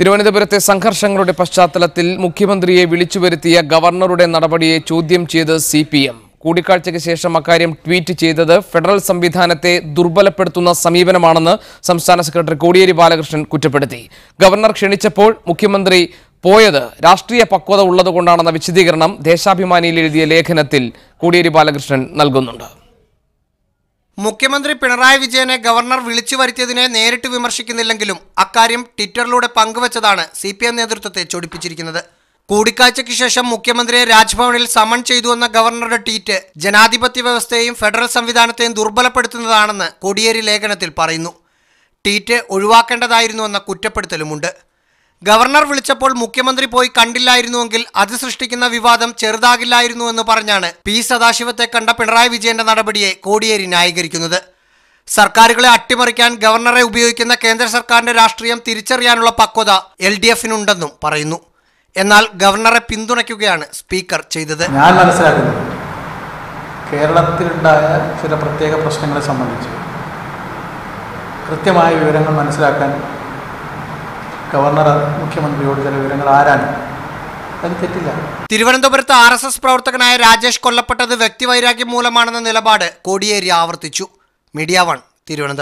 തിരുവനന്തപുരത്തെ സംഘർഷങ്ങളുടെ പശ്ചാത്തലത്തിൽ മുഖ്യമന്ത്രിയെ വിളിച്ചുവരുത്തിയ ഗവർണറുടെ നടപടിയെ ചോദ്യം ചെയ്ത് സിപിഎം. കൂടിക്കാഴ്ചയ്ക്ക് ശേഷം അക്കാര്യം ട്വീറ്റ് ചെയ്തത് ഫെഡറൽ സംവിധാനത്തെ ദുർബലപ്പെടുത്തുന്ന സമീപനമാണെന്ന് സംസ്ഥാന സെക്രട്ടറി കോടിയേരി ബാലകൃഷ്ണൻ കുറ്റപ്പെടുത്തി. ഗവർണർ ക്ഷണിച്ചപ്പോൾ മുഖ്യമന്ത്രി പോയത് രാഷ്ട്രീയ പക്വത ഉള്ളതുകൊണ്ടാണെന്ന വിശദീകരണം ദേശാഭിമാനിയിൽ എഴുതിയ ലേഖനത്തിൽ കോടിയേരി ബാലകൃഷ്ണൻ നൽകുന്നുണ്ട്. മുഖ്യമന്ത്രി പിണറായി വിജയനെ ഗവർണർ വിളിച്ചു വരുത്തിയതിനെ നേരിട്ട് വിമർശിക്കുന്നില്ലെങ്കിലും അക്കാര്യം ട്വിറ്ററിലൂടെ പങ്കുവച്ചതാണ് സിപിഎം നേതൃത്വത്തെ ചൊടിപ്പിച്ചിരിക്കുന്നത്. കൂടിക്കാഴ്ചയ്ക്ക് ശേഷം മുഖ്യമന്ത്രിയെ രാജ്ഭവനിൽ സമൺ ചെയ്തുവെന്ന ഗവർണറുടെ ട്വീറ്റ് ജനാധിപത്യ വ്യവസ്ഥയെയും ഫെഡറൽ സംവിധാനത്തെയും ദുർബലപ്പെടുത്തുന്നതാണെന്ന് കോടിയേരി ലേഖനത്തിൽ പറയുന്നു. ട്വീറ്റ് ഒഴിവാക്കേണ്ടതായിരുന്നുവെന്ന കുറ്റപ്പെടുത്തലുമുണ്ട്. ഗവർണർ വിളിച്ചപ്പോൾ മുഖ്യമന്ത്രി പോയി കണ്ടില്ലായിരുന്നുവെങ്കിൽ അത് സൃഷ്ടിക്കുന്ന വിവാദം ചെറുതാകില്ലായിരുന്നുവെന്ന് പറഞ്ഞാണ് പി സദാശിവത്തെ കണ്ട പിണറായി വിജയന്റെ നടപടിയെ കോടിയേരി ന്യായീകരിക്കുന്നത്. സർക്കാരുകളെ അട്ടിമറിക്കാൻ ഗവർണറെ ഉപയോഗിക്കുന്ന കേന്ദ്ര സർക്കാരിന്റെ രാഷ്ട്രീയം തിരിച്ചറിയാനുള്ള പക്വത LDF-നുണ്ടെന്നും പറയുന്നു. എന്നാൽ ഗവർണറെ പിന്തുണയ്ക്കുകയാണ് സ്പീക്കർ ചെയ്തത്. ഞാൻ മനസ്സിലാക്കുന്നത് കേരളത്തിലുണ്ടായ ചില പ്രത്യേക പ്രശ്നങ്ങളെ സംബന്ധിച്ച് കൃത്യമായ വിവരങ്ങൾ മനസ്സിലാക്കാൻ ഗവർണർ മുഖ്യമന്ത്രിയോട് ചില വിവരങ്ങൾ ആരാനും അത് തെറ്റില്ല. തിരുവനന്തപുരത്ത് RSS പ്രവർത്തകനായ രാജേഷ് കൊല്ലപ്പെട്ടത് വ്യക്തിവൈരാഗ്യം മൂലമാണെന്ന നിലപാട് കോടിയേരി ആവർത്തിച്ചു. മീഡിയ 1 തിരുവനന്തപുരം.